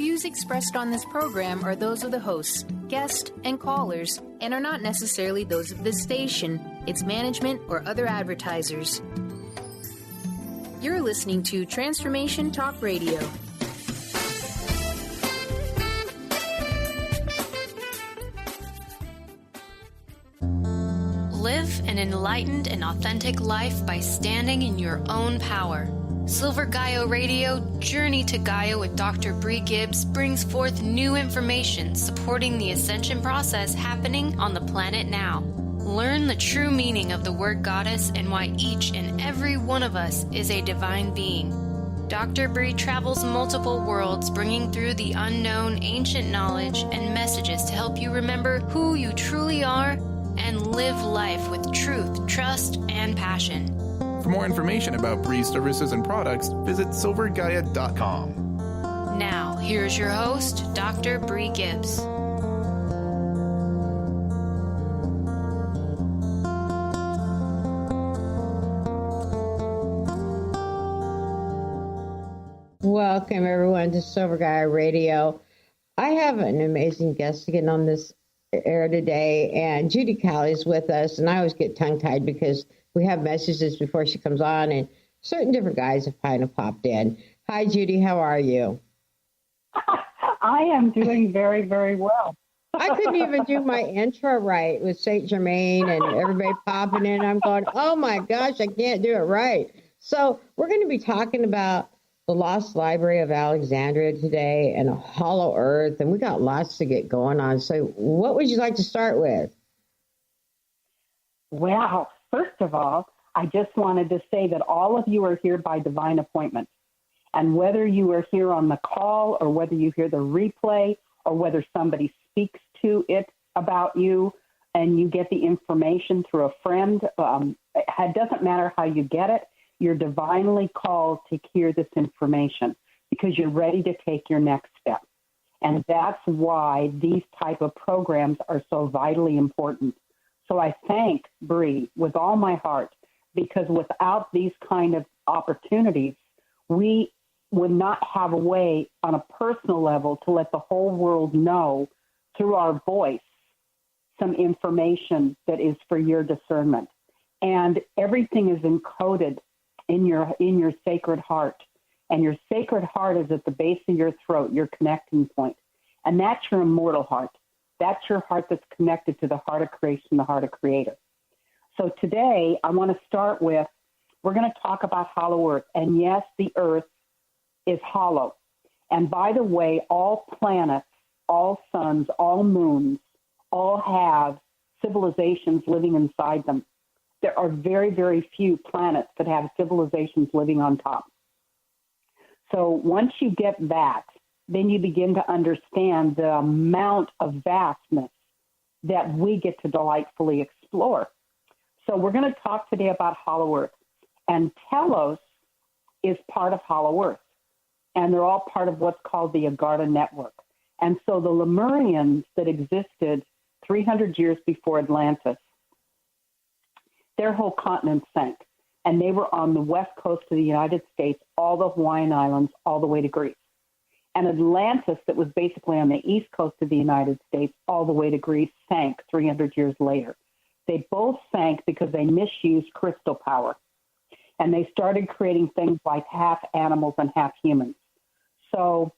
views expressed on this program are those of the hosts, guests, and callers, and are not necessarily those of this station, its management, or other advertisers. You're listening to Transformation Talk Radio. Live an enlightened and authentic life by standing in your own power. Silver Gaia Radio, Journey to Gaia with Dr. Bree Gibbs brings forth new information supporting the ascension process happening on the planet now. Learn the true meaning of the word goddess and why each and every one of us is a divine being. Dr. Bree travels multiple worlds, bringing through the unknown ancient knowledge and messages to help you remember who you truly are and live life with truth, trust, and passion. For more information about Bree's services and products, visit silver-gaia.com. Now, here's your host, Dr. Bree Gibbs. Welcome, everyone, to Silver Gaia Radio. I have an amazing guest to get on this air today, and Judy Callie's with us, and I always get tongue-tied because we have messages before she comes on, and certain different guys have kind of popped in. Hi, Judy. How are you? I am doing very, very well. I couldn't even do my intro right with Saint Germain and everybody popping in. I'm going, oh, my gosh, I can't do it right. So we're going to be talking about the Lost Library of Alexandria today and a hollow earth, and we got lots to get going on. So what would you like to start with? Well, first of all, I just wanted to say that all of you are here by divine appointment. And whether you are here on the call or whether you hear the replay or whether somebody speaks to it about you and you get the information through a friend, it doesn't matter how you get it. You're divinely called to hear this information because you're ready to take your next step. And that's why these type of programs are so vitally important. So I thank Bree with all my heart, because without these kind of opportunities, we would not have a way on a personal level to let the whole world know through our voice some information that is for your discernment. And everything is encoded in your sacred heart. And your sacred heart is at the base of your throat, your connecting point. And that's your immortal heart. That's your heart that's connected to the heart of creation, the heart of creator. So today I want to start with, we're going to talk about hollow earth. And yes, the earth is hollow. And by the way, all planets, all suns, all moons, all have civilizations living inside them. There are very, very few planets that have civilizations living on top. So once you get that, then you begin to understand the amount of vastness that we get to delightfully explore. So we're going to talk today about hollow earth. And Telos is part of hollow earth. And they're all part of what's called the Agartha network. And so the Lemurians that existed 300 years before Atlantis, their whole continent sank. And they were on the west coast of the United States, all the Hawaiian Islands, all the way to Greece. And Atlantis, that was basically on the east coast of the United States, all the way to Greece, sank 300 years later. They both sank because they misused crystal power. And they started creating things like half animals and half humans. So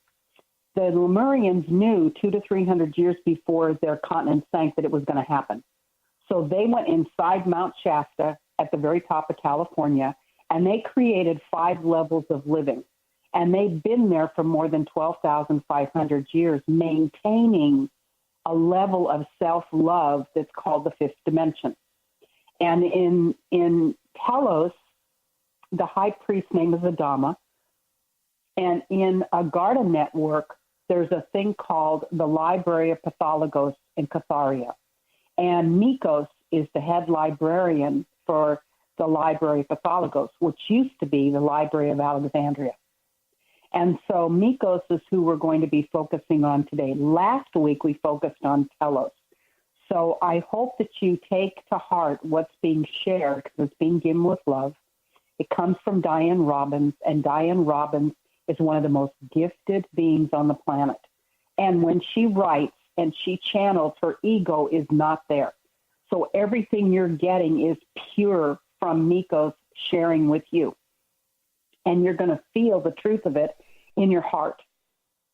the Lemurians knew 200 to 300 years before their continent sank that it was going to happen. So they went inside Mount Shasta at the very top of California, and they created 5 levels of living. And they've been there for more than 12,500 years, maintaining a level of self-love that's called the 5th dimension. And in Telos, the high priest's name is Adama. And in Agartha network, there's a thing called the Library of Porthologos in Catharia. And Mikos is the head librarian for the Library of Porthologos, which used to be the Library of Alexandria. And so Mikos is who we're going to be focusing on today. Last week, we focused on Telos. So I hope that you take to heart what's being shared, because it's being given with love. It comes from Diane Robbins, and Diane Robbins is one of the most gifted beings on the planet. And when she writes and she channels, her ego is not there. So everything you're getting is pure from Mikos sharing with you. And you're going to feel the truth of it in your heart.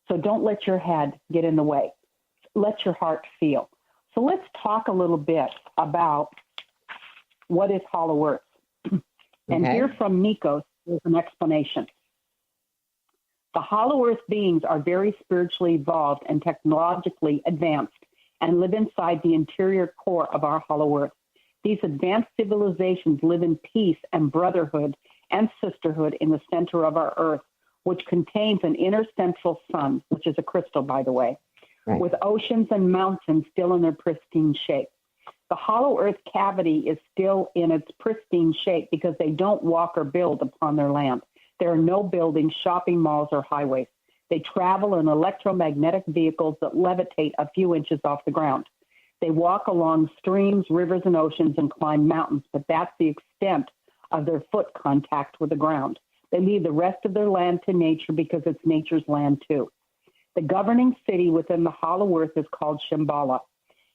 So don't let your head get in the way. Let your heart feel. So let's talk a little bit about what is Hollow Earth. And here from Mikos is an explanation. The Hollow Earth beings are very spiritually evolved and technologically advanced and live inside the interior core of our Hollow Earth. These advanced civilizations live in peace and brotherhood and sisterhood in the center of our Earth, which contains an inner central sun, which is a crystal, by the way, with oceans and mountains still in their pristine shape. The Hollow Earth cavity is still in its pristine shape because they don't walk or build upon their land. There are no buildings, shopping malls, or highways. They travel in electromagnetic vehicles that levitate a few inches off the ground. They walk along streams, rivers, and oceans and climb mountains, but that's the extent of their foot contact with the ground. They leave the rest of their land to nature because it's nature's land too. The governing city within the Hollow Earth is called Shambhala.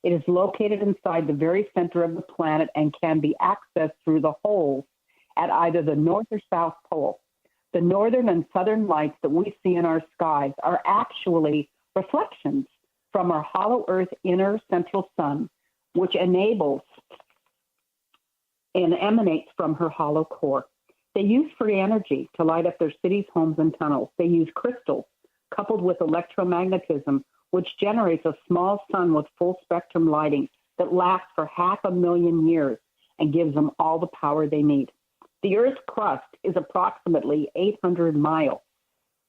It is located inside the very center of the planet and can be accessed through the holes at either the north or south pole. The northern and southern lights that we see in our skies are actually reflections from our Hollow Earth inner central sun, which enables and emanates from her hollow core. They use free energy to light up their cities, homes, and tunnels. They use crystals coupled with electromagnetism, which generates a small sun with full spectrum lighting that lasts for 500,000 years and gives them all the power they need. The Earth's crust is approximately 800 miles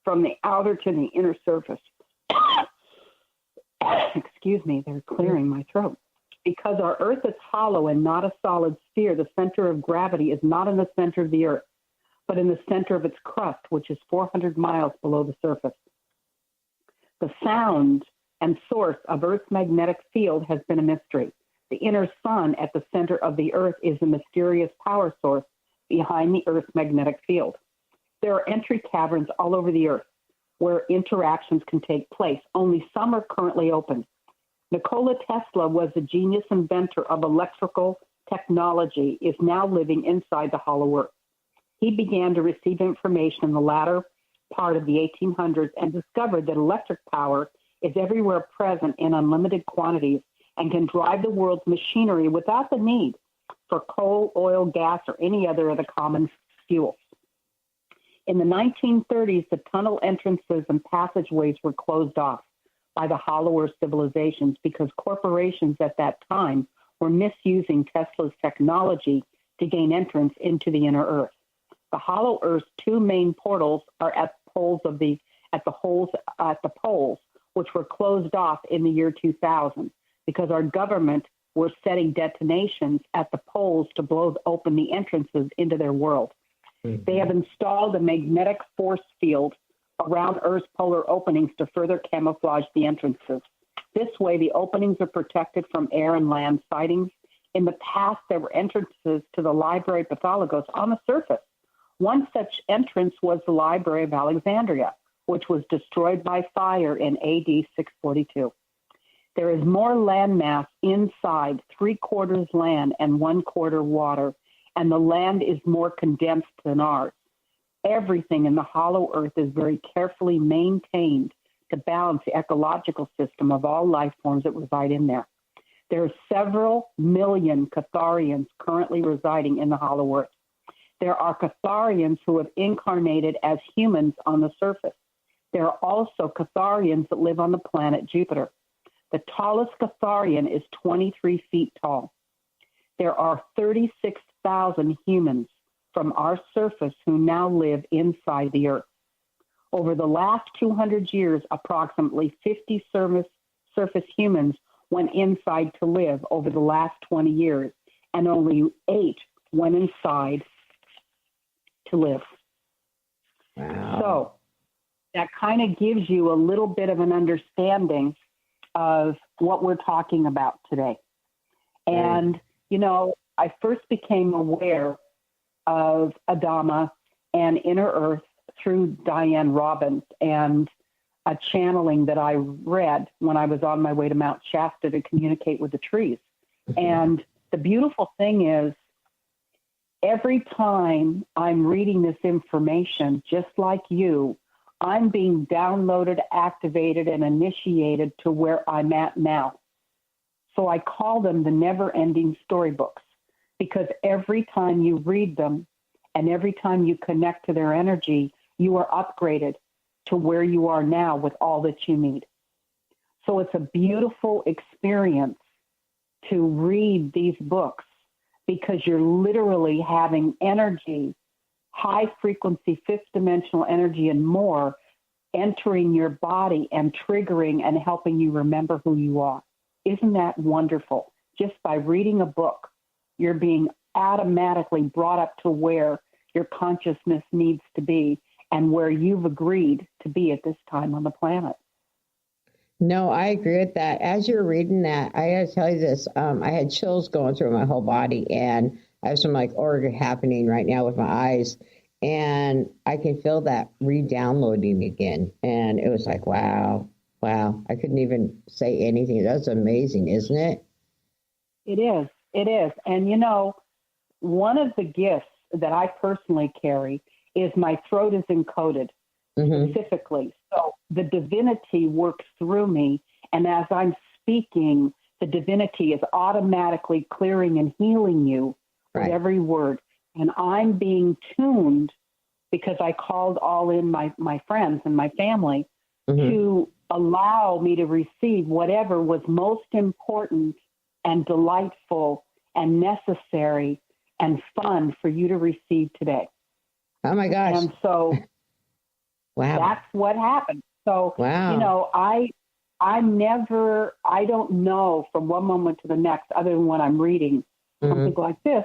from the outer to the inner surface. Excuse me, they're clearing my throat. Because our Earth is hollow and not a solid sphere, the center of gravity is not in the center of the Earth, but in the center of its crust, which is 400 miles below the surface. The sound and source of Earth's magnetic field has been a mystery. The inner sun at the center of the Earth is the mysterious power source behind the Earth's magnetic field. There are entry caverns all over the Earth where interactions can take place. Only some are currently open. Nikola Tesla was a genius inventor of electrical technology, is now living inside the Hollow Earth. He began to receive information in the latter part of the 1800s and discovered that electric power is everywhere present in unlimited quantities and can drive the world's machinery without the need for coal, oil, gas, or any other of the common fuels. In the 1930s, the tunnel entrances and passageways were closed off by the Hollow Earth civilizations because corporations at that time were misusing Tesla's technology to gain entrance into the inner Earth. The Hollow Earth's two main portals are at the poles, which were closed off in the year 2000 because our government were setting detonations at the poles to blow open the entrances into their world. Mm-hmm. They have installed a magnetic force field around Earth's polar openings to further camouflage the entrances. This way, the openings are protected from air and land sightings. In the past, there were entrances to the Library of Porthologos on the surface. One such entrance was the Library of Alexandria, which was destroyed by fire in AD 642. There is more landmass inside, 3/4 land and 1/4 water, and the land is more condensed than ours. Everything in the Hollow Earth is very carefully maintained to balance the ecological system of all life forms that reside in there. There are several million Catharians currently residing in the Hollow Earth. There are Catharians who have incarnated as humans on the surface. There are also Catharians that live on the planet Jupiter. The tallest Catharian is 23 feet tall. There are 36,000 humans from our surface who now live inside the Earth. Over the last 200 years, approximately 50 surface humans went inside to live over the last 20 years, and only 8 went inside to live. Wow. So that kind of gives you a little bit of an understanding of what we're talking about today. And, you know, I first became aware of Adama and Inner Earth through Diane Robbins and a channeling that I read when I was on my way to Mount Shasta to communicate with the trees. And the beautiful thing is, every time I'm reading this information, just like you, I'm being downloaded, activated, and initiated to where I'm at now. So I call them the never-ending storybooks, because every time you read them and every time you connect to their energy, you are upgraded to where you are now with all that you need. So it's a beautiful experience to read these books, because you're literally having energy, high frequency, fifth dimensional energy and more entering your body and triggering and helping you remember who you are. Isn't that wonderful? Just by reading a book, you're being automatically brought up to where your consciousness needs to be and where you've agreed to be at this time on the planet. No, I agree with that. As you're reading that, I got to tell you this. I had chills going through my whole body, and I have some like aura happening right now with my eyes, and I can feel that re-downloading again. And it was like, wow. I couldn't even say anything. That's amazing, isn't it? It is. And you know, one of the gifts that I personally carry is my throat is encoded specifically. So the divinity works through me. And as I'm speaking, the divinity is automatically clearing and healing you with every word. And I'm being tuned, because I called all in my friends and my family to allow me to receive whatever was most important and delightful and necessary and fun for you to receive today. Oh my gosh. And so that's what happened. So, you know, I don't know from one moment to the next, other than when I'm reading something like this,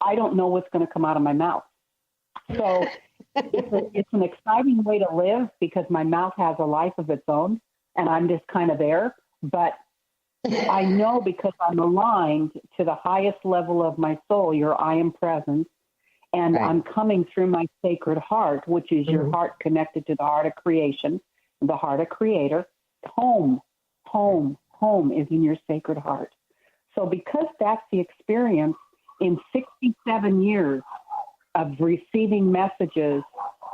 I don't know what's going to come out of my mouth. So it's an exciting way to live, because my mouth has a life of its own and I'm just kind of there. But I know, because I'm aligned to the highest level of my soul, your I am presence, and I'm coming through my sacred heart, which is your heart connected to the heart of creation, the heart of creator. Home is in your sacred heart. So because that's the experience, in 67 years of receiving messages,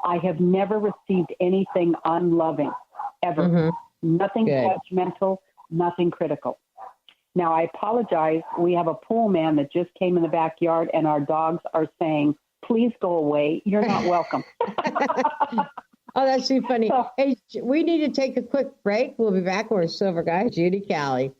I have never received anything unloving, ever. Nothing judgmental, nothing critical. Now, I apologize. We have a pool man that just came in the backyard, and our dogs are saying, please go away. You're not welcome. Oh, that's too funny. So, hey, we need to take a quick break. We'll be back with Silver Guy, Judy Callie.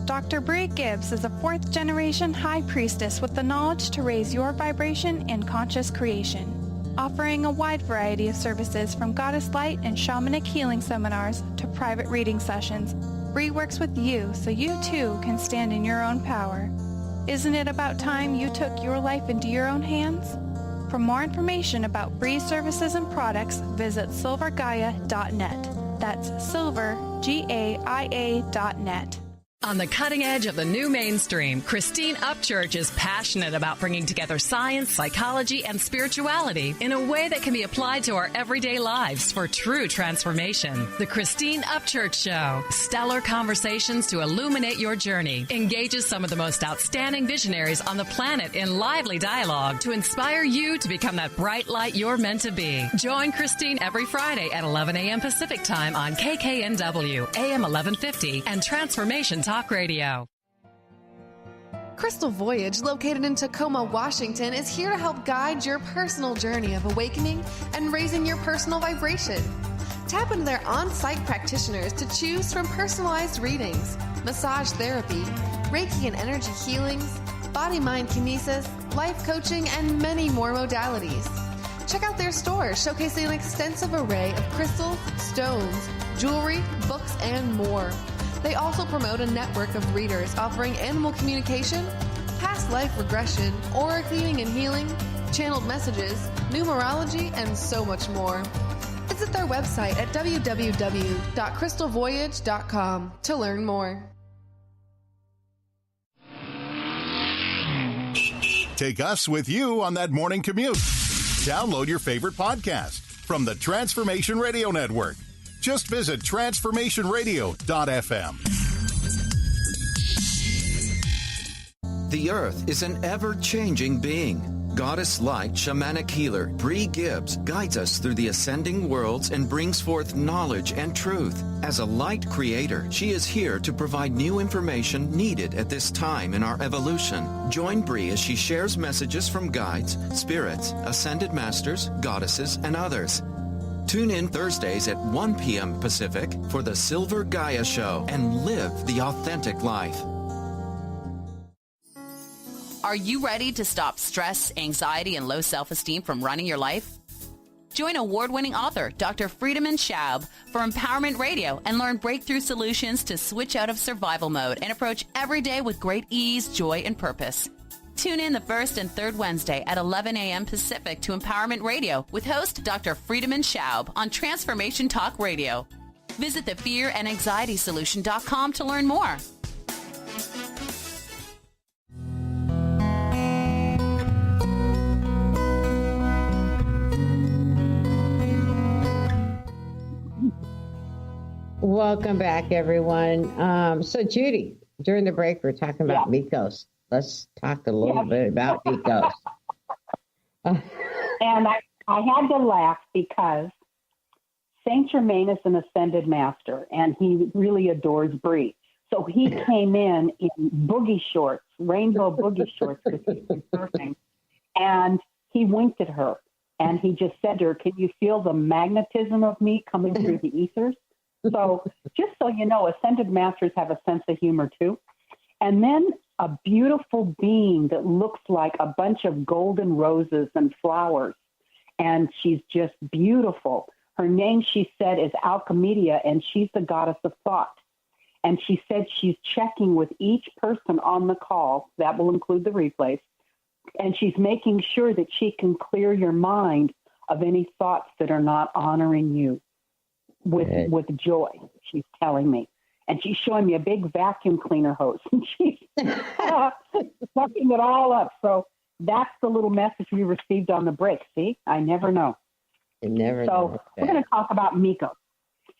Dr. Bree Gibbs is a fourth-generation high priestess with the knowledge to raise your vibration in conscious creation. Offering a wide variety of services from goddess light and shamanic healing seminars to private reading sessions, Bree works with you so you too can stand in your own power. Isn't it about time you took your life into your own hands? For more information about Bree's services and products, visit silver-gaia.net. That's silver-gaia.net. On the cutting edge of the new mainstream, Christine Upchurch is passionate about bringing together science, psychology, and spirituality in a way that can be applied to our everyday lives for true transformation. The Christine Upchurch Show, stellar conversations to illuminate your journey, engages some of the most outstanding visionaries on the planet in lively dialogue to inspire you to become that bright light you're meant to be. Join Christine every Friday at 11 a.m. Pacific Time on KKNW, AM 1150, and Transformation Talk Radio. Crystal Voyage, located in Tacoma, Washington, is here to help guide your personal journey of awakening and raising your personal vibration. Tap into their on-site practitioners to choose from personalized readings, massage therapy, Reiki and energy healings, body-mind kinesis, life coaching, and many more modalities. Check out their store, showcasing an extensive array of crystals, stones, jewelry, books, and more. They also promote a network of readers offering animal communication, past life regression, aura cleaning and healing, channeled messages, numerology, and so much more. Visit their website at www.crystalvoyage.com to learn more. Take us with you on that morning commute. Download your favorite podcast from the Transformation Radio Network. Just visit transformationradio.fm. The Earth is an ever-changing being. Goddess Light Shamanic Healer Bree Gibbs guides us through the ascending worlds and brings forth knowledge and truth. As a light creator, she is here to provide new information needed at this time in our evolution. Join Bree as she shares messages from guides, spirits, ascended masters, goddesses, and others. Tune in Thursdays at 1 p.m. Pacific for the Silver Gaia Show and live the authentic life. Are you ready to stop stress, anxiety, and low self-esteem from running your life? Join award-winning author Dr. Friedemann Schaub for Empowerment Radio and learn breakthrough solutions to switch out of survival mode and approach every day with great ease, joy, and purpose. Tune in the first and third Wednesday at 11 a.m. Pacific to Empowerment Radio with host Dr. Friedemann Schaub on Transformation Talk Radio. Visit thefearandanxietysolution.com to learn more. Welcome back, everyone. So, Judy, during the break, we're talking about Mikos. Let's talk a little bit about Mikos. And I had to laugh because Saint Germain is an ascended master, and he really adores Bree. So he came in boogie shorts, rainbow boogie shorts, because he's been surfing, and he winked at her, and he just said to her, "Can you feel the magnetism of me coming through the ethers?" So just so you know, ascended masters have a sense of humor too. And then a beautiful being that looks like a bunch of golden roses and flowers. And she's just beautiful. Her name, she said, is Alchemidia, and she's the goddess of thought. And she said she's checking with each person on the call. That will include the replays. And she's making sure that she can clear your mind of any thoughts that are not honoring you. With joy, she's telling me. And she's showing me a big vacuum cleaner hose. And she's sucking it all up. So that's the little message we received on the break. See, I never know. You never know. So we're going to talk about Mikos.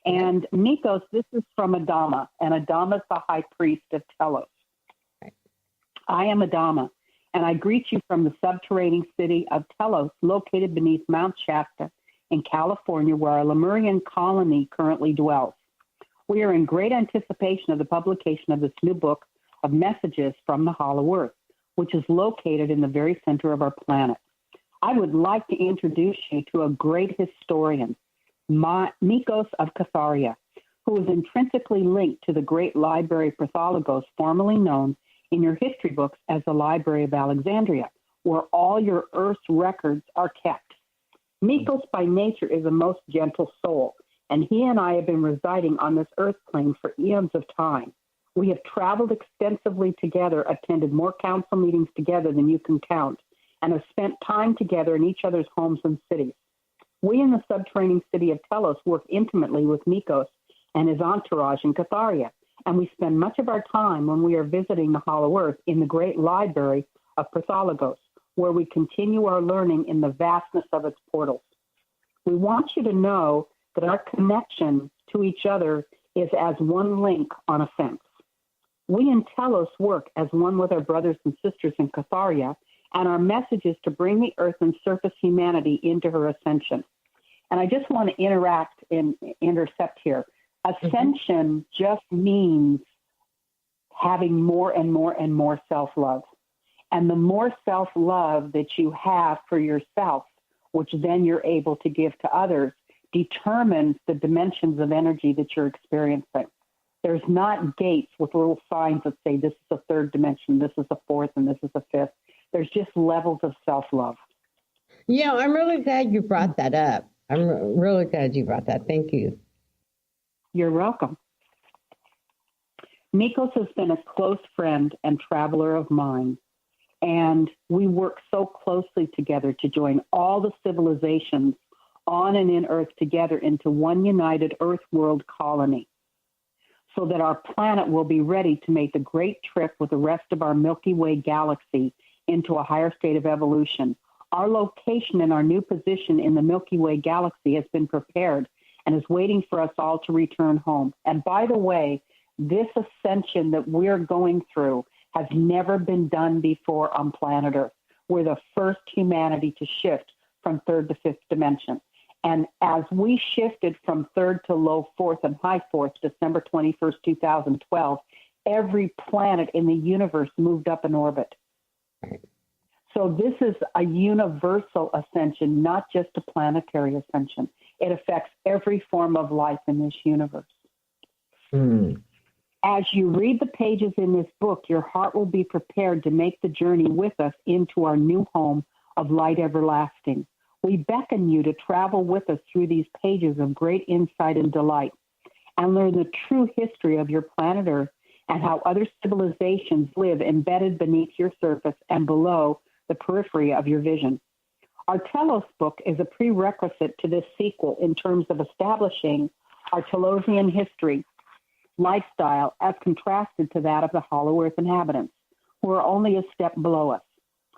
And Mikos, this is from Adama. And Adama's the high priest of Telos. Right. I am Adama. And I greet you from the subterranean city of Telos, located beneath Mount Shasta, in California, where our Lemurian colony currently dwells. We are in great anticipation of the publication of this new book of messages from the Hollow Earth, which is located in the very center of our planet. I would like to introduce you to a great historian, Mikos of Catharia, who is intrinsically linked to the great Library of Porthologos, formerly known in your history books as the Library of Alexandria, where all your Earth's records are kept. Mikos by nature is a most gentle soul, and he and I have been residing on this earth plane for eons of time. We have traveled extensively together, attended more council meetings together than you can count, and have spent time together in each other's homes and cities. We in the subterranean city of Telos work intimately with Mikos and his entourage in Catharia, and we spend much of our time when we are visiting the Hollow Earth in the great Library of Porthologos, where we continue our learning in the vastness of its portals. We want you to know that our connection to each other is as one link on a fence. We in Telos work as one with our brothers and sisters in Catharia, and our message is to bring the earth and surface humanity into her ascension. And I just want to intercept here. Ascension just means having more and more and more self-love. And the more self-love that you have for yourself, which then you're able to give to others, determines the dimensions of energy that you're experiencing. There's not gates with little signs that say this is a third dimension, this is a fourth, and this is a fifth. There's just levels of self-love. Yeah, I'm really glad you brought that up. I'm really glad you brought that. Thank you. You're welcome. Mikos has been a close friend and traveler of mine. And we work so closely together to join all the civilizations on and in Earth together into one united Earth world colony, so that our planet will be ready to make the great trip with the rest of our Milky Way galaxy into a higher state of evolution. Our location and our new position in the Milky Way galaxy has been prepared and is waiting for us all to return home. And by the way, this ascension that we're going through has never been done before on planet Earth. We're the first humanity to shift from third to fifth dimension. And as we shifted from third to low fourth and high fourth, December 21st, 2012, every planet in the universe moved up in orbit. So this is a universal ascension, not just a planetary ascension. It affects every form of life in this universe. As you read the pages in this book, your heart will be prepared to make the journey with us into our new home of light everlasting. We beckon you to travel with us through these pages of great insight and delight and learn the true history of your planet Earth and how other civilizations live embedded beneath your surface and below the periphery of your vision. Our Telos book is a prerequisite to this sequel in terms of establishing our Telosian history, lifestyle, as contrasted to that of the Hollow Earth inhabitants, who are only a step below us.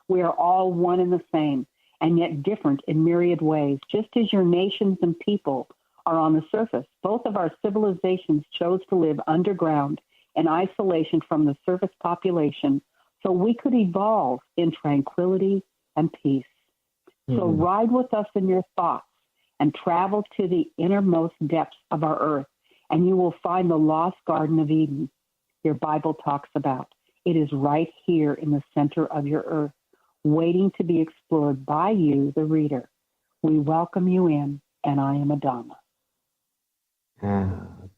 We are all one and the same, and yet different in myriad ways. Just as your nations and people are on the surface, both of our civilizations chose to live underground in isolation from the surface population so we could evolve in tranquility and peace. So ride with us in your thoughts and travel to the innermost depths of our earth, and you will find the lost Garden of Eden your Bible talks about. It is right here in the center of your earth, waiting to be explored by you, the reader. We welcome you in, and I am Adama.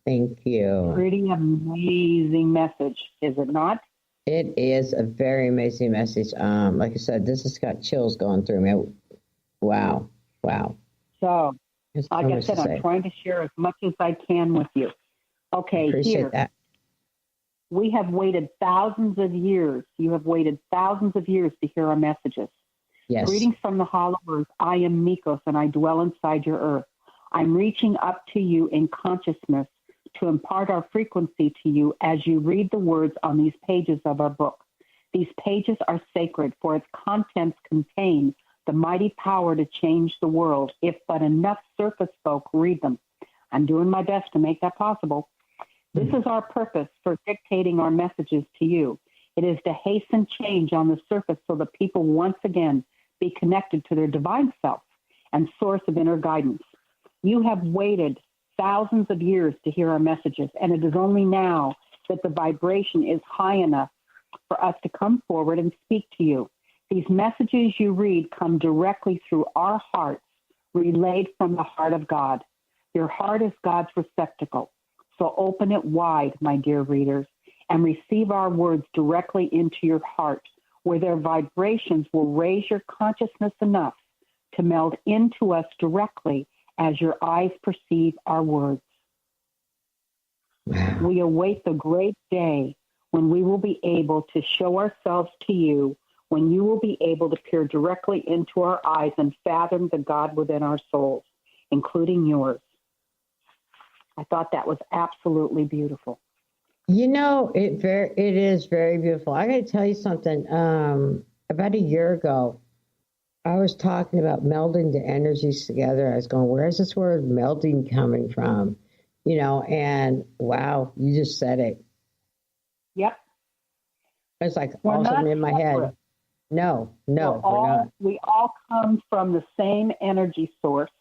Thank you. Pretty amazing message, is it not? It is a very amazing message. Like I said, this has got chills going through me. Wow. So, like I said, I'm trying to share as much as I can with you. Okay, appreciate that. We have waited thousands of years. You have waited thousands of years to hear our messages. Yes. Greetings from the Hollow Earth. I am Mikos, and I dwell inside your earth. I'm reaching up to you in consciousness to impart our frequency to you as you read the words on these pages of our book. These pages are sacred, for its contents contain the mighty power to change the world, if but enough surface folk read them. I'm doing my best to make that possible. This is our purpose for dictating our messages to you. It is to hasten change on the surface so that people once again be connected to their divine self and source of inner guidance. You have waited thousands of years to hear our messages, and it is only now that the vibration is high enough for us to come forward and speak to you. These messages you read come directly through our hearts, relayed from the heart of God. Your heart is God's receptacle, so open it wide, my dear readers, and receive our words directly into your heart, where their vibrations will raise your consciousness enough to meld into us directly as your eyes perceive our words. We await the great day when we will be able to show ourselves to you, when you will be able to peer directly into our eyes and fathom the God within our souls, including yours. I thought that was absolutely beautiful. You know, it is very beautiful. I got to tell you something. About a year ago, I was talking about melding the energies together. I was going, where is this word melding coming from? You know, and wow, you just said it. Yep. It's like all of a sudden in my head. No, we're not. We all come from the same energy source.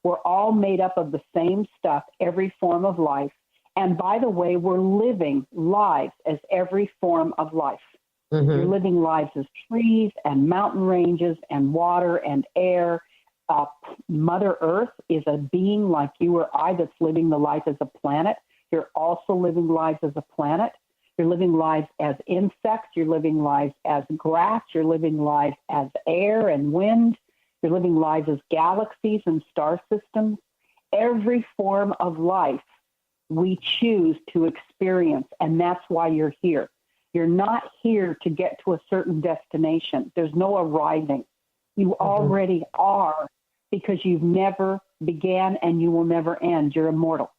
We're all made up of the same stuff, every form of life. And by the way, we're living lives as every form of life. You're living lives as trees and mountain ranges and water and air. Mother Earth is a being like you or I that's living the life as a planet. You're also living lives as a planet. You're living lives as insects. You're living lives as grass. You're living lives as air and wind. You're living lives as galaxies and star systems. Every form of life we choose to experience, and that's why you're here. You're not here to get to a certain destination. There's no arriving. You already are, because you've never began and you will never end. You're immortal.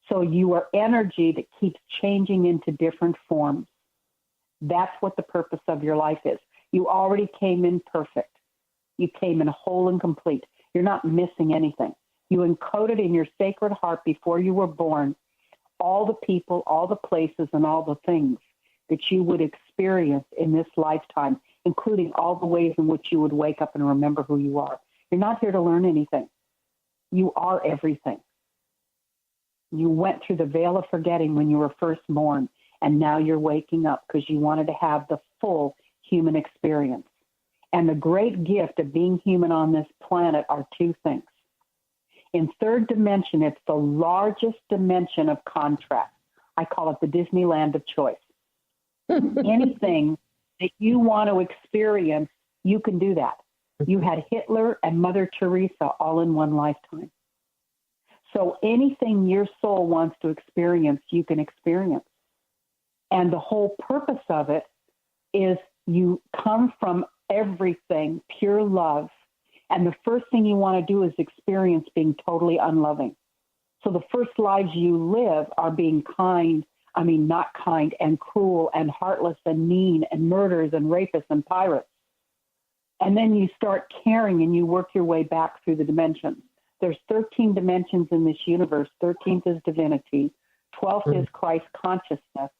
So you are energy that keeps changing into different forms. That's what the purpose of your life is. You already came in perfect. You came in whole and complete. You're not missing anything. You encoded in your sacred heart before you were born all the people, all the places, and all the things that you would experience in this lifetime, including all the ways in which you would wake up and remember who you are. You're not here to learn anything. You are everything. You went through the veil of forgetting when you were first born, and now you're waking up because you wanted to have the full human experience. And the great gift of being human on this planet are two things. In third dimension, it's the largest dimension of contrast. I call it the Disneyland of choice. Anything that you want to experience, you can do that. You had Hitler and Mother Teresa all in one lifetime. So anything your soul wants to experience, you can experience. And the whole purpose of it is you come from everything, pure love. And the first thing you want to do is experience being totally unloving. So the first lives you live are being not kind and cruel and heartless and mean and murderers and rapists and pirates. And then you start caring and you work your way back through the dimensions. There's 13 dimensions in this universe. 13th is divinity. 12th is Christ consciousness,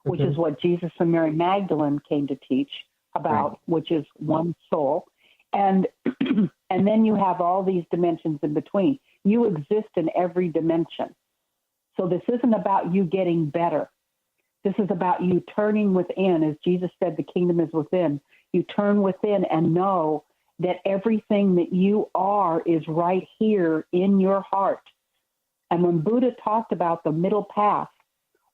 which is what Jesus and Mary Magdalene came to teach about, which is one soul. And then you have all these dimensions in between. You exist in every dimension. So this isn't about you getting better. This is about you turning within. As Jesus said, the kingdom is within. You turn within and know that everything that you are is right here in your heart. And when Buddha talked about the middle path,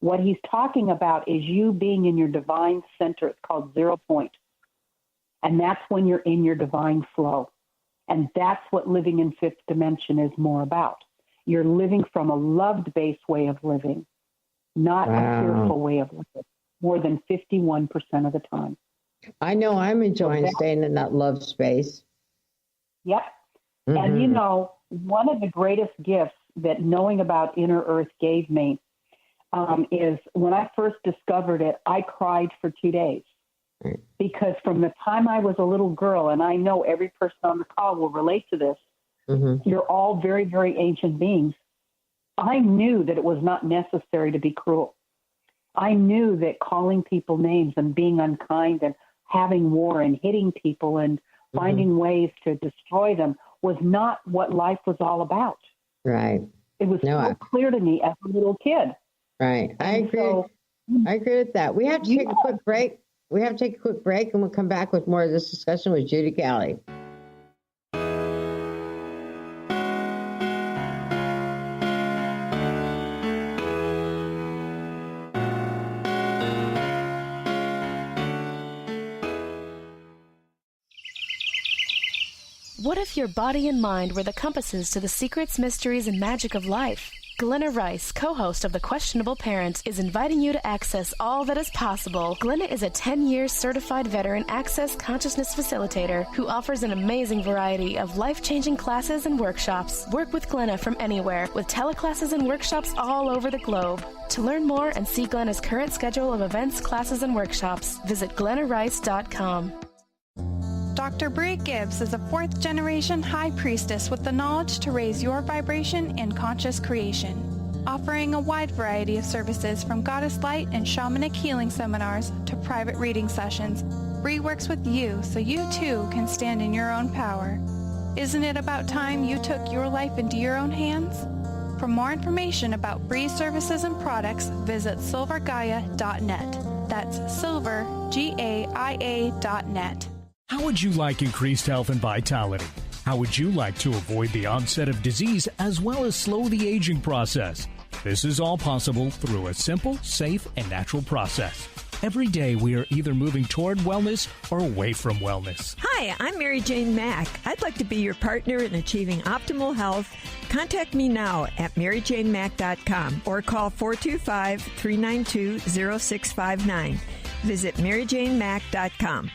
what he's talking about is you being in your divine center. It's called 0 point. And that's when you're in your divine flow. And that's what living in fifth dimension is more about. You're living from a love-based way of living, not a fearful way of living, more than 51% of the time. I know I'm enjoying staying in that love space. Yep. And, you know, one of the greatest gifts that knowing about Inner Earth gave me is when I first discovered it, I cried for 2 days. Because from the time I was a little girl, and I know every person on the call will relate to this, you're all very, very ancient beings. I knew that it was not necessary to be cruel. I knew that calling people names and being unkind and having war and hitting people and finding ways to destroy them was not what life was all about. Right. It was so clear to me as a little kid. Right. I agree. I agree with that. We have to take a quick break. And we'll come back with more of this discussion with Judy Callie. What if your body and mind were the compasses to the secrets, mysteries, and magic of life? Glenna Rice, co-host of The Questionable Parent, is inviting you to access all that is possible. Glenna is a 10-year certified veteran access consciousness facilitator who offers an amazing variety of life-changing classes and workshops. Work with Glenna from anywhere with teleclasses and workshops all over the globe. To learn more and see Glenna's current schedule of events, classes, and workshops, visit glennarice.com. Dr. Bree Gibbs is a fourth-generation high priestess with the knowledge to raise your vibration in conscious creation. Offering a wide variety of services from goddess light and shamanic healing seminars to private reading sessions, Bree works with you so you too can stand in your own power. Isn't it about time you took your life into your own hands? For more information about Bree's services and products, visit silver-gaia.net. That's silver-gaia.net. How would you like increased health and vitality? How would you like to avoid the onset of disease as well as slow the aging process? This is all possible through a simple, safe, and natural process. Every day we are either moving toward wellness or away from wellness. Hi, I'm Mary Jane Mack. I'd like to be your partner in achieving optimal health. Contact me now at maryjanemack.com or call 425-392-0659. Visit maryjanemack.com.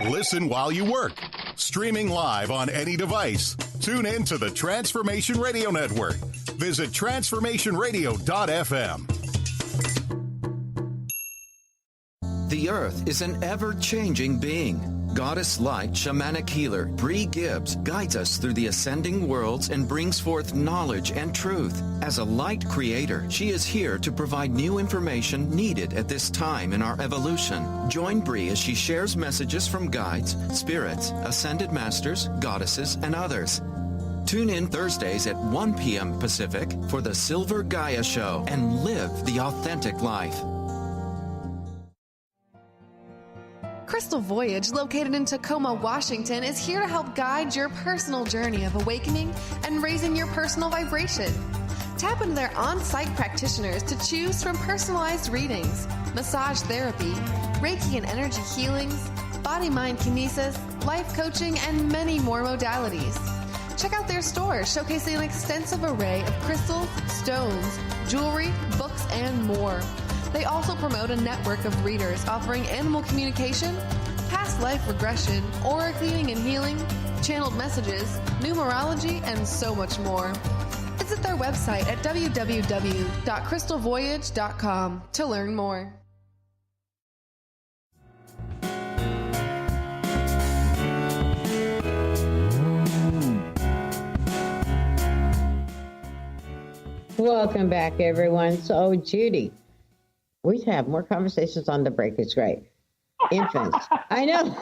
Listen while you work. Streaming live on any device. Tune in to the Transformation Radio Network. Visit transformationradio.fm. The Earth is an ever-changing being. Goddess Light Shamanic Healer Bree Gibbs guides us through the ascending worlds and brings forth knowledge and truth. As a light creator, she is here to provide new information needed at this time in our evolution. Join Bree as she shares messages from guides, spirits, ascended masters, goddesses, and others. Tune in Thursdays at 1 p.m. Pacific for the Silver Gaia Show and live the authentic life. Crystal Voyage, located in Tacoma, Washington, is here to help guide your personal journey of awakening and raising your personal vibration. Tap into their on-site practitioners to choose from personalized readings, massage therapy, Reiki and energy healings, body-mind kinesis, life coaching, and many more modalities. Check out their store showcasing an extensive array of crystals, stones, jewelry, books, and more. They also promote a network of readers offering animal communication, past life regression, aura cleaning and healing, channeled messages, numerology, and so much more. Visit their website at www.crystalvoyage.com to learn more. Welcome back, everyone. So, Judy, we have more conversations on the break. It's great. Infants. I know.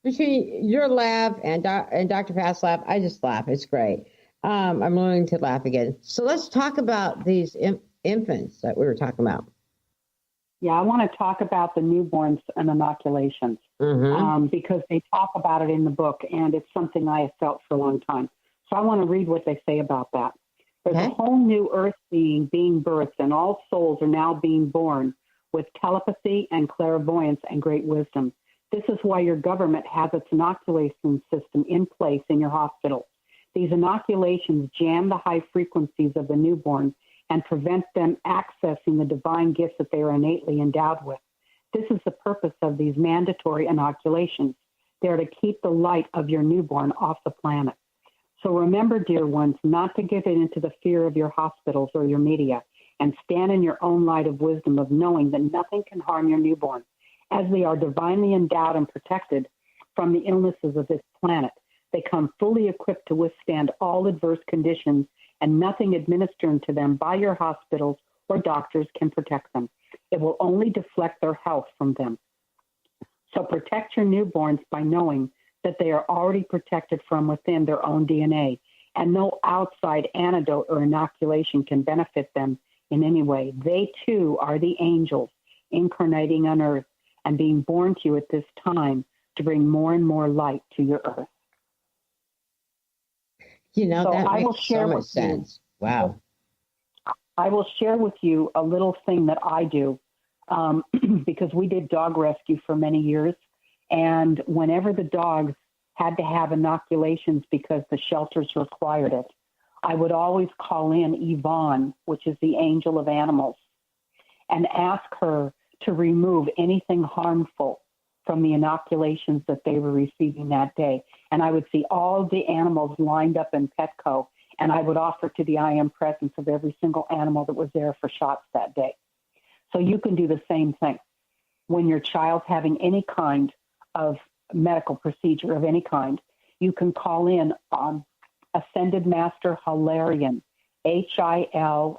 Between your laugh and Dr. Pat's laugh, I just laugh. It's great. I'm learning to laugh again. So let's talk about these infants that we were talking about. Yeah, I want to talk about the newborns and inoculations because they talk about it in the book, and it's something I have felt for a long time. So I want to read what they say about that. There's a whole new earth being birthed, and all souls are now being born with telepathy and clairvoyance and great wisdom. This is why your government has its inoculation system in place in your hospital. These inoculations jam the high frequencies of the newborn and prevent them accessing the divine gifts that they are innately endowed with. This is the purpose of these mandatory inoculations. They are to keep the light of your newborn off the planet. So remember, dear ones, not to give in to the fear of your hospitals or your media, and stand in your own light of wisdom of knowing that nothing can harm your newborn, as they are divinely endowed and protected from the illnesses of this planet. They come fully equipped to withstand all adverse conditions, and nothing administered to them by your hospitals or doctors can protect them. It will only deflect their health from them. So protect your newborns by knowing that they are already protected from within their own DNA, and no outside antidote or inoculation can benefit them in any way. They, too, are the angels incarnating on earth and being born to you at this time to bring more and more light to your earth. You know, so that makes so much sense. Wow. I will share with you a little thing that I do because we did dog rescue for many years. And whenever the dogs had to have inoculations because the shelters required it, I would always call in Yvonne, which is the angel of animals, and ask her to remove anything harmful from the inoculations that they were receiving that day. And I would see all the animals lined up in Petco, and I would offer to the I am presence of every single animal that was there for shots that day. So you can do the same thing. When your child's having any kind of medical procedure of any kind, you can call in on Ascended Master Hilarion, Hilarion,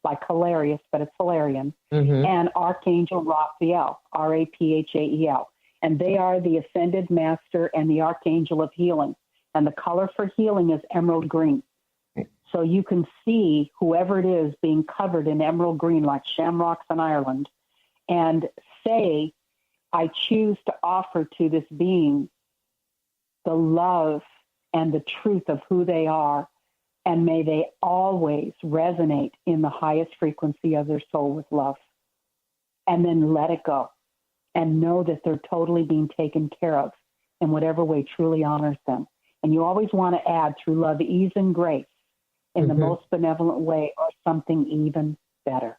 like hilarious, but it's Hilarion, and Archangel Raphael, Raphael. And they are the Ascended Master and the Archangel of Healing. And the color for healing is emerald green. So you can see whoever it is being covered in emerald green, like shamrocks in Ireland, and say, I choose to offer to this being the love and the truth of who they are, and may they always resonate in the highest frequency of their soul with love. And then let it go and know that they're totally being taken care of in whatever way truly honors them. And you always want to add through love, ease, and grace in the most benevolent way, or something even better.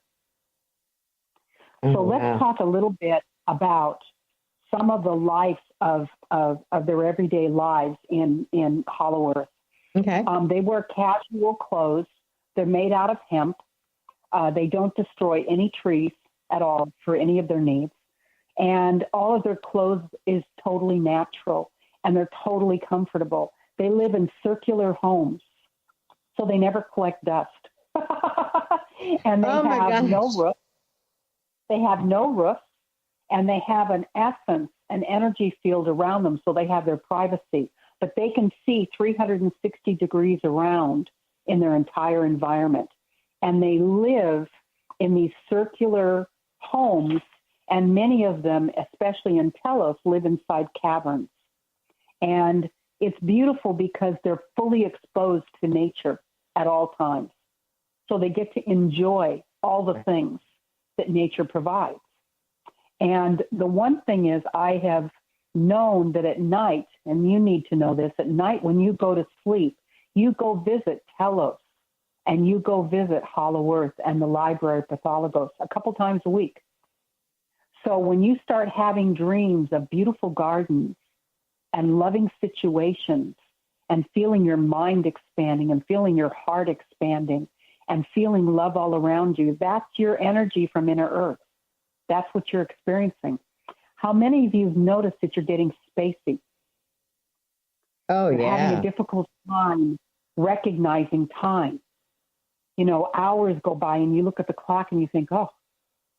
So let's talk a little bit about some of the lives of their everyday lives in Hollow Earth. Okay. They wear casual clothes. They're made out of hemp. They don't destroy any trees at all for any of their needs. And all of their clothes is totally natural, and they're totally comfortable. They live in circular homes, so they never collect dust. And they have no roof. They have no roof, and they have an essence, an energy field around them, so they have their privacy. But they can see 360 degrees around in their entire environment. And they live in these circular homes, and many of them, especially in Telos, live inside caverns. And it's beautiful because they're fully exposed to nature at all times. So they get to enjoy all the things that nature provides. And the one thing is, I have known that at night, and you need to know this, at night when you go to sleep, you go visit Telos, and you go visit Hollow Earth and the Library of Porthologos a couple times a week. So when you start having dreams of beautiful gardens and loving situations and feeling your mind expanding and feeling your heart expanding and feeling love all around you, that's your energy from Inner Earth. That's what you're experiencing. How many of you have noticed that you're getting spacey? Oh, you're yeah. having a difficult time recognizing time. You know, hours go by and you look at the clock and you think, oh,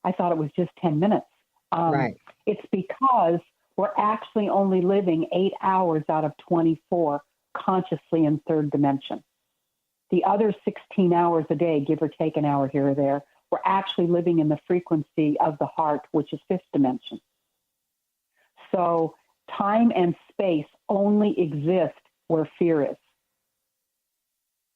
I thought it was just 10 minutes. Right. It's because we're actually only living 8 hours out of 24 consciously in third dimension. The other 16 hours a day, give or take an hour here or there, we're actually living in the frequency of the heart, which is fifth dimension. So time and space only exist where fear is.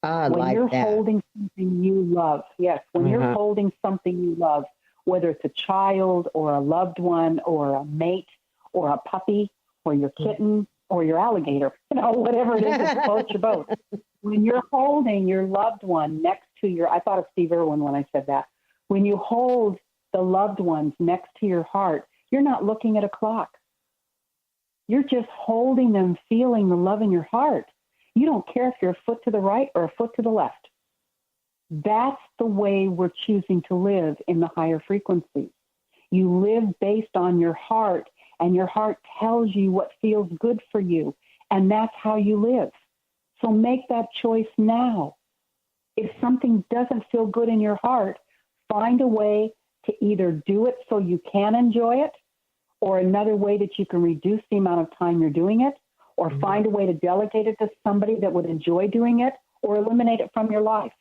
When like you're that. holding something you love, yes, when you're holding something you love, whether it's a child or a loved one or a mate or a puppy or your kitten or your alligator, you know, whatever it is, it's both your boat. When you're holding your loved one next to your, I thought of Steve Irwin when I said that. When you hold the loved ones next to your heart, you're not looking at a clock. You're just holding them, feeling the love in your heart. You don't care if you're a foot to the right or a foot to the left. That's the way we're choosing to live in the higher frequencies. You live based on your heart, and your heart tells you what feels good for you, and that's how you live. So make that choice now. If something doesn't feel good in your heart, find a way to either do it so you can enjoy it, or another way that you can reduce the amount of time you're doing it, or find a way to delegate it to somebody that would enjoy doing it, or eliminate it from your life.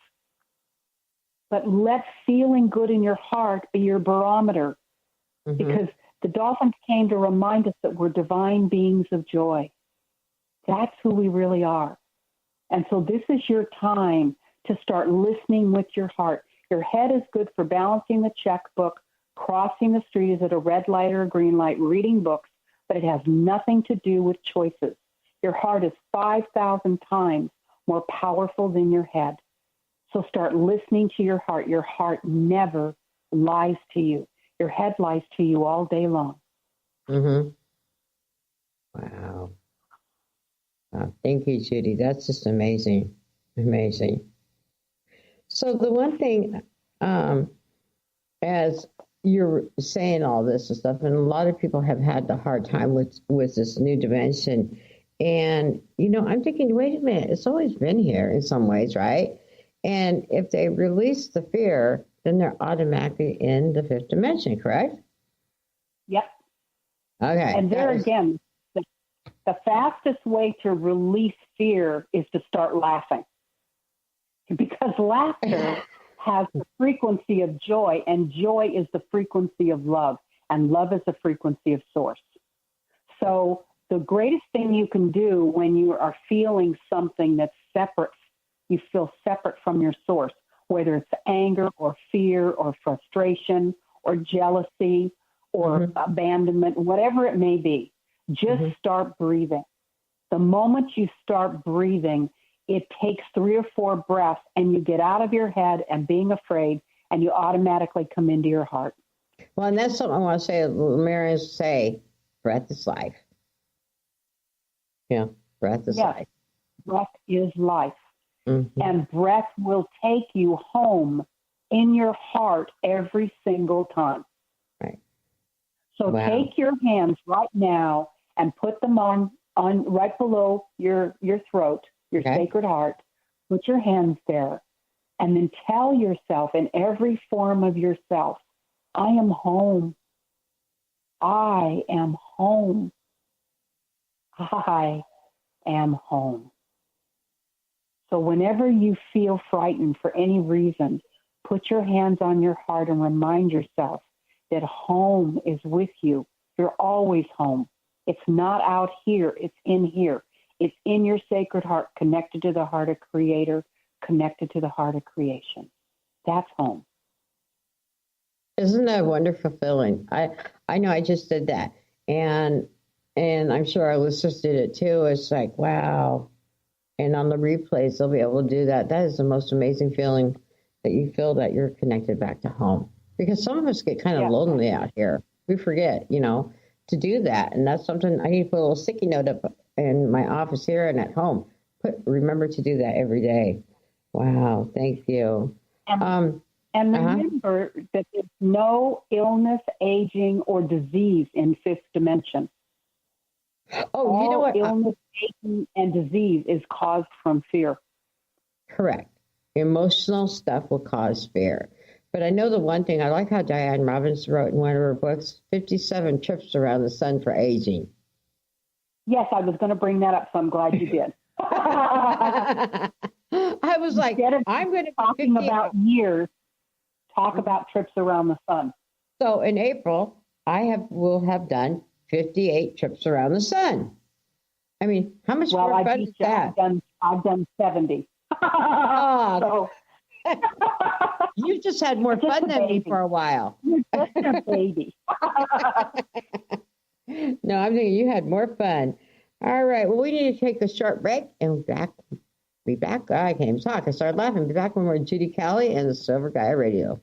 But let feeling good in your heart be your barometer, because the dolphins came to remind us that we're divine beings of joy. That's who we really are. And so this is your time to start listening with your heart. Your head is good for balancing the checkbook, crossing the street, is it a red light or a green light, reading books, but it has nothing to do with choices. Your heart is 5,000 times more powerful than your head. So start listening to your heart. Your heart never lies to you. Your head lies to you all day long. Wow. Thank you, Judy. That's just amazing. Amazing. So the one thing, as you're saying all this and stuff, and a lot of people have had the hard time with this new dimension. And, you know, I'm thinking, wait a minute, it's always been here in some ways, right? And if they release the fear, then they're automatically in the fifth dimension, correct? Yep. Okay. And there again, the fastest way to release fear is to start laughing. Because laughter has the frequency of joy, and joy is the frequency of love, and love is the frequency of source. So the greatest thing you can do when you are feeling something that's separate, you feel separate from your source, whether it's anger or fear or frustration or jealousy or abandonment, whatever it may be, just start breathing. The moment you start breathing, it takes 3 or 4 breaths and you get out of your head and being afraid, and you automatically come into your heart. Well, and that's something I want to say, Librarians say, breath is life. Yeah, breath is life. Breath is life. Mm-hmm. And breath will take you home in your heart every single time. Right. So take your hands right now and put them on right below your throat, your sacred heart. Put your hands there. And then tell yourself in every form of yourself, I am home. I am home. I am home. So whenever you feel frightened for any reason, put your hands on your heart and remind yourself that home is with you. You're always home. It's not out here. It's in here. It's in your sacred heart, connected to the heart of Creator, connected to the heart of creation. That's home. Isn't that a wonderful feeling? I know I just did that. And I'm sure our listeners did it too. It's like, wow. And on the replays, they'll be able to do that. That is the most amazing feeling, that you feel that you're connected back to home. Because some of us get kind of lonely out here. We forget, to do that. And that's something I need to put a little sticky note up in my office here and at home. Remember to do that every day. Wow. Thank you. And remember that there's no illness, aging, or disease in fifth dimension. Oh, you know what? Illness, aging, and disease is caused from fear. Correct. Emotional stuff will cause fear. But I know the one thing, I like how Diane Robbins wrote in one of her books, 57 trips around the sun for aging. Yes, I was going to bring that up, so I'm glad you did. I was like, I'm going to talking about years, talk about trips around the sun. So in April, will have done 58 trips around the sun. I mean, how much more fun is that? I've done 70. Oh, you just had more fun than me for a while. You're just a baby. No, I'm thinking you had more fun. All right. Well, we need to take a short break and be back. I can't even talk. I started laughing. Be back when we're Judy Kelly and the Silver Gaia Radio.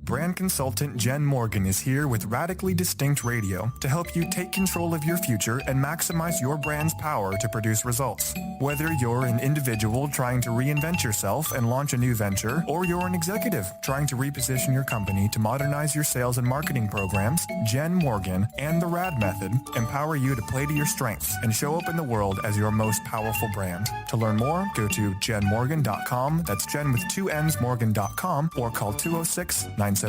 Brand consultant Jen Morgan is here with Radically Distinct Radio to help you take control of your future and maximize your brand's power to produce results. Whether you're an individual trying to reinvent yourself and launch a new venture, or you're an executive trying to reposition your company to modernize your sales and marketing programs, Jen Morgan and the RAD Method empower you to play to your strengths and show up in the world as your most powerful brand. To learn more, go to jenmorgan.com. That's Jen with 2 N's, Morgan.com, or call 206-972-5366.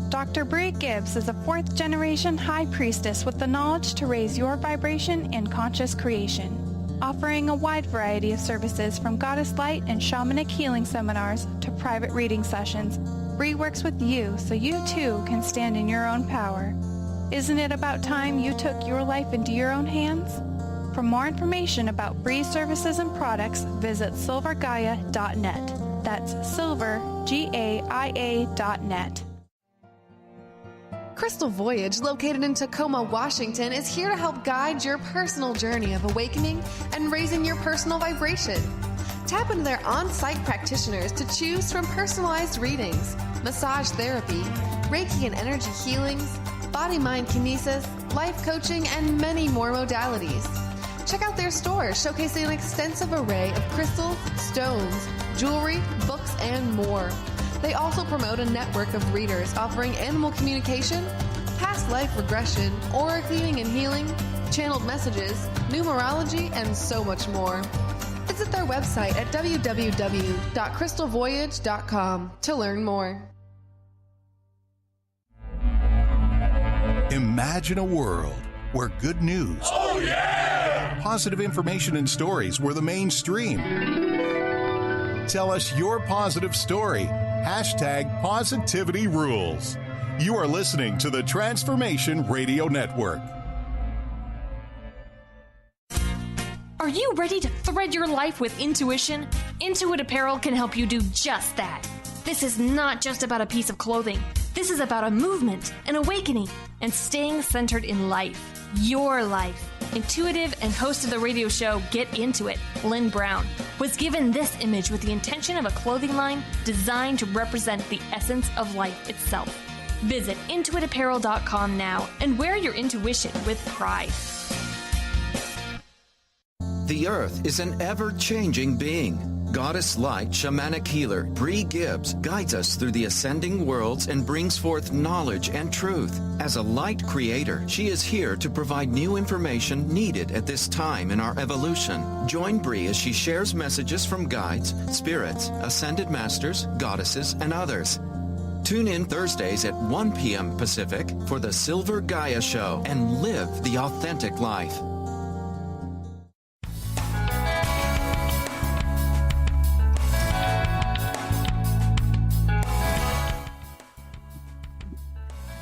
Dr. Bree Gibbs is a fourth-generation high priestess with the knowledge to raise your vibration in conscious creation. Offering a wide variety of services from Goddess Light and shamanic healing seminars to private reading sessions, Bree works with you so you too can stand in your own power. Isn't it about time you took your life into your own hands? For more information about Bree's services and products, visit silver-gaia.net. That's silver-gaia.net. Crystal Voyage, located in Tacoma, Washington, is here to help guide your personal journey of awakening and raising your personal vibration. Tap into their on-site practitioners to choose from personalized readings, massage therapy, Reiki and energy healings, body-mind kinesis, life coaching, and many more modalities. Check out their store, showcasing an extensive array of crystals, stones, jewelry, books, and more. They also promote a network of readers offering animal communication, past life regression, aura cleaning and healing, channeled messages, numerology, and so much more. Visit their website at www.crystalvoyage.com to learn more. Imagine a world where good news, positive information and stories were the mainstream. Tell us your positive story. #PositivityRules. You are listening to the Transformation Radio Network. Are you ready to thread your life with intuition? Intuit Apparel can help you do just that. This is not just about a piece of clothing. This is about a movement, an awakening, and staying centered in life. Your life. Intuitive and host of the radio show Get Into It, Lynn Brown, was given this image with the intention of a clothing line designed to represent the essence of life itself. Visit intuitapparel.com now and wear your intuition with pride. The Earth is an ever-changing being. Goddess light shamanic healer Bree Gibbs guides us through the ascending worlds and brings forth knowledge and truth. As a light creator, she is here to provide new information needed at this time in our evolution. Join Bree as she shares messages from guides, spirits, ascended masters, goddesses, and others. Tune in Thursdays at 1 p.m. Pacific for the Silver Gaia Show and live the authentic life.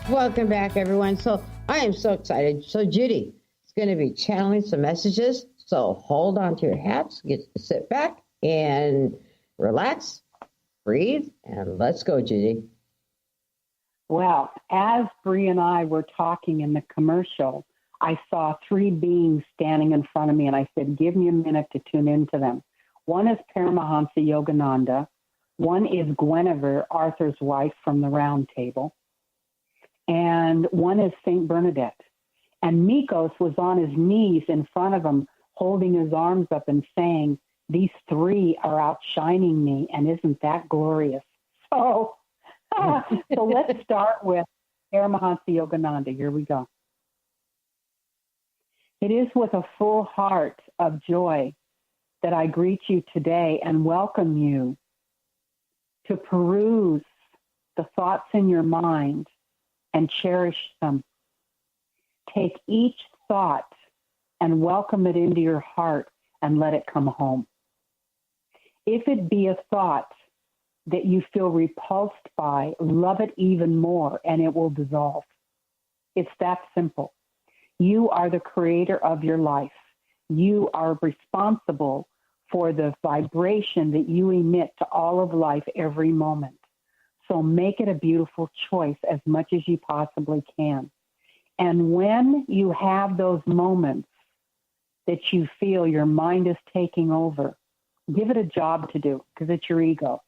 Welcome back, everyone. So I am so excited. So Judy is going to be channeling some messages. So hold on to your hats, sit back and relax, breathe, and let's go, Judy. Well, as Bree and I were talking in the commercial, I saw three beings standing in front of me, and I said, give me a minute to tune into them. One is Paramahansa Yogananda. One is Guinevere, Arthur's wife from the Round Table. And one is St. Bernadette. And Mikos was on his knees in front of him, holding his arms up and saying, these three are outshining me, and isn't that glorious? So let's start with Paramahansa Yogananda. Here we go. It is with a full heart of joy that I greet you today and welcome you to peruse the thoughts in your mind and cherish them. Take each thought and welcome it into your heart and let it come home. If it be a thought that you feel repulsed by, love it even more and it will dissolve. It's that simple. You are the creator of your life. You are responsible for the vibration that you emit to all of life every moment. So make it a beautiful choice as much as you possibly can. And when you have those moments that you feel your mind is taking over, give it a job to do because it's your ego.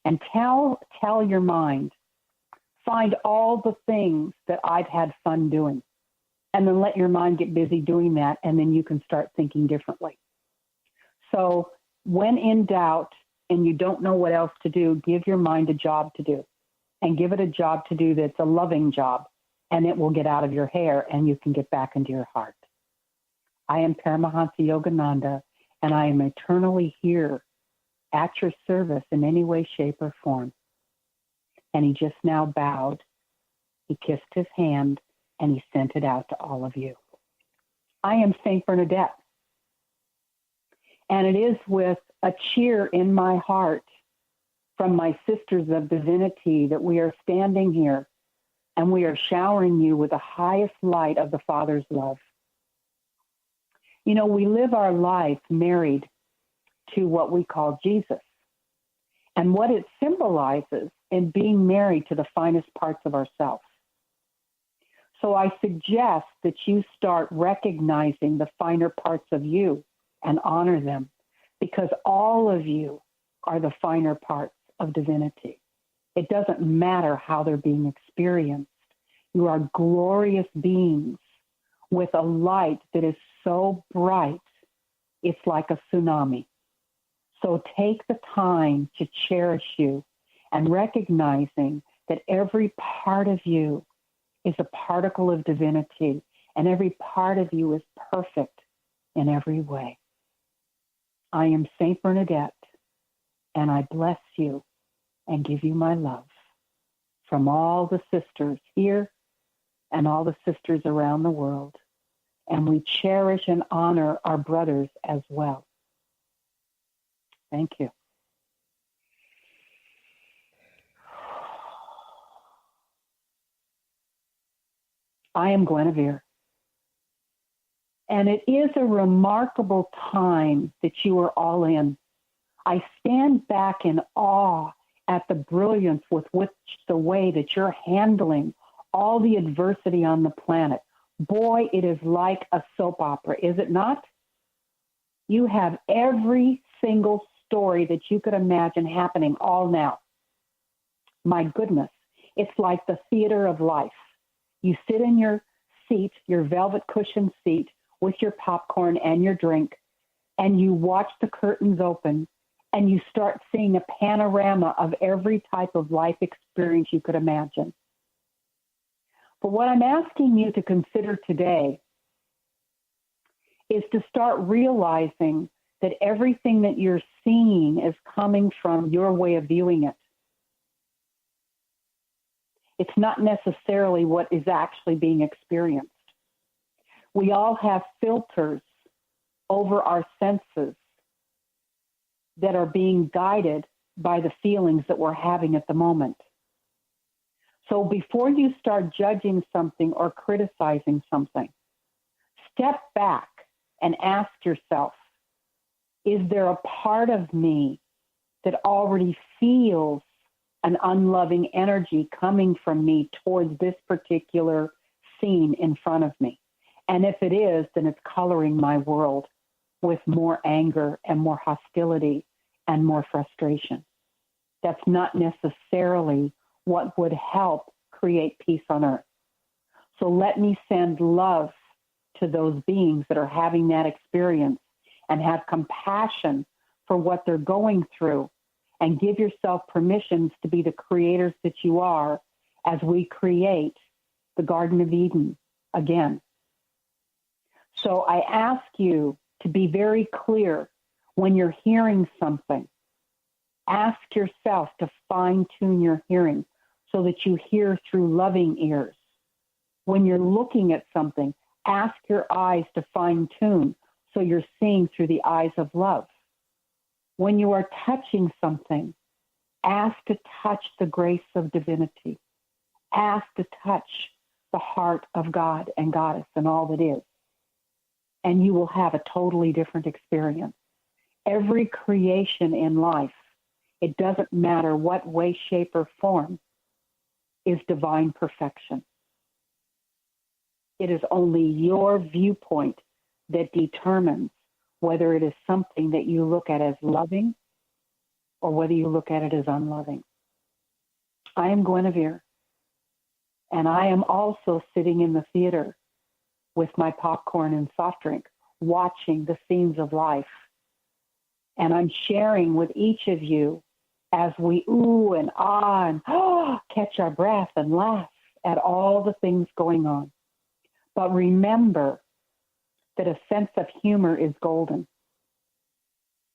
And tell your mind, find all the things that I've had fun doing. And then let your mind get busy doing that, and then you can start thinking differently. So when in doubt and you don't know what else to do, give your mind a job to do. And give it a job to do that's a loving job, and it will get out of your hair and you can get back into your heart. I am Paramahansa Yogananda, and I am eternally here at your service in any way, shape, or form. And he just now bowed, he kissed his hand, and he sent it out to all of you. I am St. Bernadette, and it is with a cheer in my heart from my sisters of divinity that we are standing here and we are showering you with the highest light of the Father's love. You know, we live our life married to what we call Jesus, and what it symbolizes in being married to the finest parts of ourselves. So I suggest that you start recognizing the finer parts of you and honor them, because all of you are the finer parts of divinity. It doesn't matter how they're being experienced. You are glorious beings with a light that is so bright, it's like a tsunami. So take the time to cherish you and recognizing that every part of you is a particle of divinity, and every part of you is perfect in every way. I am St. Bernadette, and I bless you and give you my love from all the sisters here and all the sisters around the world. And we cherish and honor our brothers as well. Thank you. I am Guinevere, And it is a remarkable time that you are all in. I stand back in awe at the brilliance with which the way that you're handling all the adversity on the planet. Boy, it is like a soap opera, is it not? You have every single story that you could imagine happening all now. My goodness, it's like the theater of life. You sit in your seat, your velvet cushion seat, with your popcorn and your drink, and you watch the curtains open, and you start seeing a panorama of every type of life experience you could imagine. But what I'm asking you to consider today is to start realizing that everything that you're seeing is coming from your way of viewing it. It's not necessarily what is actually being experienced. We all have filters over our senses that are being guided by the feelings that we're having at the moment. So before you start judging something or criticizing something, step back and ask yourself, is there a part of me that already feels an unloving energy coming from me towards this particular scene in front of me? And if it is, then it's coloring my world with more anger and more hostility and more frustration. That's not necessarily what would help create peace on earth. So let me send love to those beings that are having that experience and have compassion for what they're going through, and give yourself permissions to be the creators that you are as we create the Garden of Eden again. So I ask you to be very clear when you're hearing something. Ask yourself to fine-tune your hearing so that you hear through loving ears. When you're looking at something, ask your eyes to fine-tune so you're seeing through the eyes of love. When you are touching something, ask to touch the grace of divinity. Ask to touch the heart of God and Goddess and all that is. And you will have a totally different experience. Every creation in life, it doesn't matter what way, shape, or form, is divine perfection. It is only your viewpoint that determines whether it is something that you look at as loving or whether you look at it as unloving. I am Guinevere, and I am also sitting in the theater with my popcorn and soft drink, watching the scenes of life. And I'm sharing with each of you as we ooh and ah and catch our breath and laugh at all the things going on. But remember that a sense of humor is golden.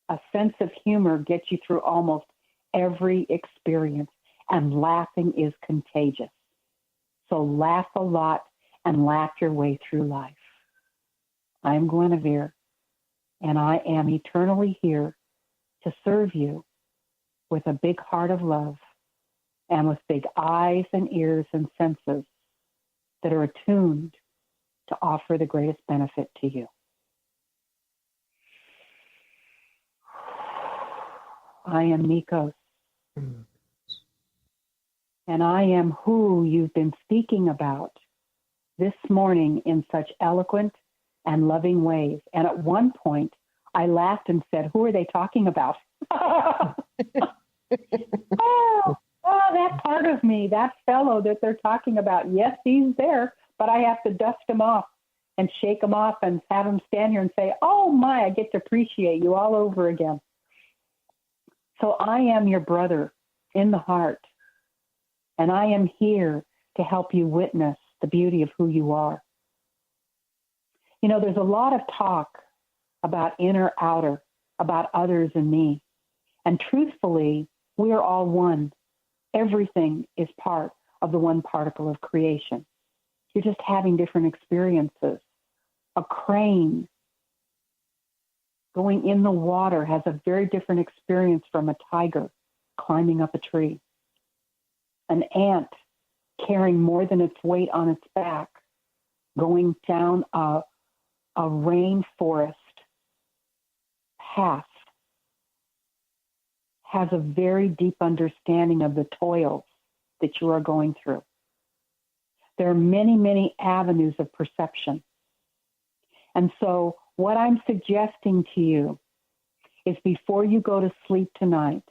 A sense of humor gets you through almost every experience, and laughing is contagious. So laugh a lot and laugh your way through life. I'm Guinevere, and I am eternally here to serve you with a big heart of love and with big eyes and ears and senses that are attuned to offer the greatest benefit to you. I am Mikos, and I am who you've been speaking about this morning in such eloquent and loving ways. And at one point, I laughed and said, who are they talking about? That part of me, that fellow that they're talking about, yes, he's there, but I have to dust him off and shake him off and have him stand here and say, oh my, I get to appreciate you all over again. So I am your brother in the heart, and I am here to help you witness the beauty of who you are. You know, there's a lot of talk about inner, outer, about others and me. And truthfully, we are all one. Everything is part of the one particle of creation. You're just having different experiences. A crane going in the water has a very different experience from a tiger climbing up a tree. An ant carrying more than its weight on its back, going down a a rainforest path has a very deep understanding of the toils that you are going through. There are many, many avenues of perception. And so what I'm suggesting to you is before you go to sleep tonight,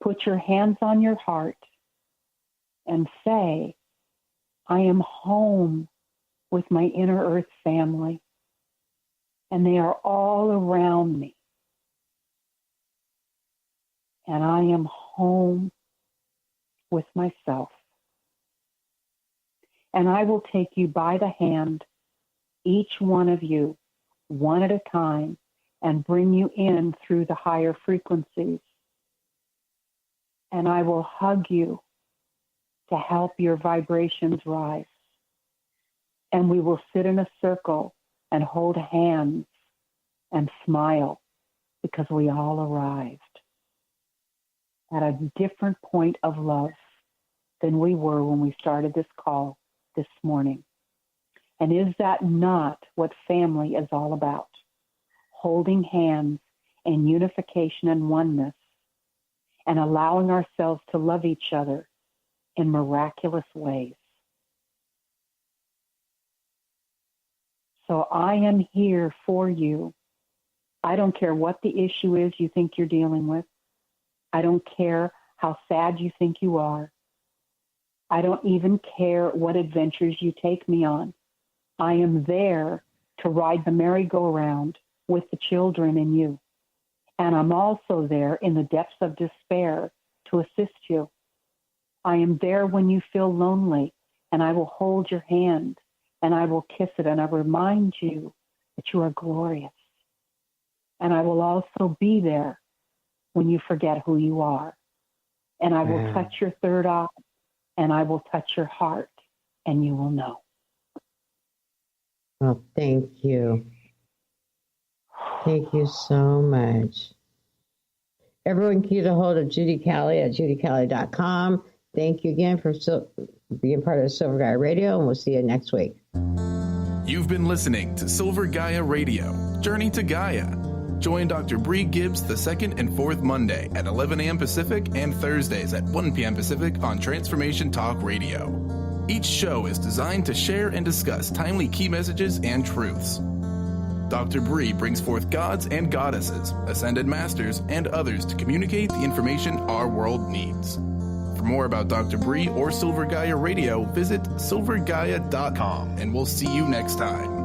put your hands on your heart and say, I am home with my inner earth family, and they are all around me. And I am home with myself. And I will take you by the hand, each one of you, one at a time, and bring you in through the higher frequencies. And I will hug you to help your vibrations rise. And we will sit in a circle and hold hands and smile because we all arrived at a different point of love than we were when we started this call this morning. And is that not what family is all about? Holding hands in unification and oneness, and allowing ourselves to love each other in miraculous ways. So I am here for you. I don't care what the issue is you think you're dealing with. I don't care how sad you think you are. I don't even care what adventures you take me on. I am there to ride the merry-go-round with the children and you. And I'm also there in the depths of despair to assist you. I am there when you feel lonely, and I will hold your hand, and I will kiss it, and I remind you that you are glorious. And I will also be there when you forget who you are. And I will touch your third eye, and I will touch your heart, and you will know. Oh, thank you. Thank you so much. Everyone can get a hold of Judy Kelly at judykelly.com. Thank you again for being part of Silver Gaia Radio, and we'll see you next week. You've been listening to Silver Gaia Radio, Journey to Gaia. Join Dr. Bree Gibbs the second and fourth Monday at 11 a.m. Pacific and Thursdays at 1 p.m. Pacific on Transformation Talk Radio. Each show is designed to share and discuss timely key messages and truths. Dr. Bree brings forth gods and goddesses, ascended masters, and others to communicate the information our world needs. For more about Dr. Bree or Silver Gaia Radio, visit silver-gaia.com, and we'll see you next time.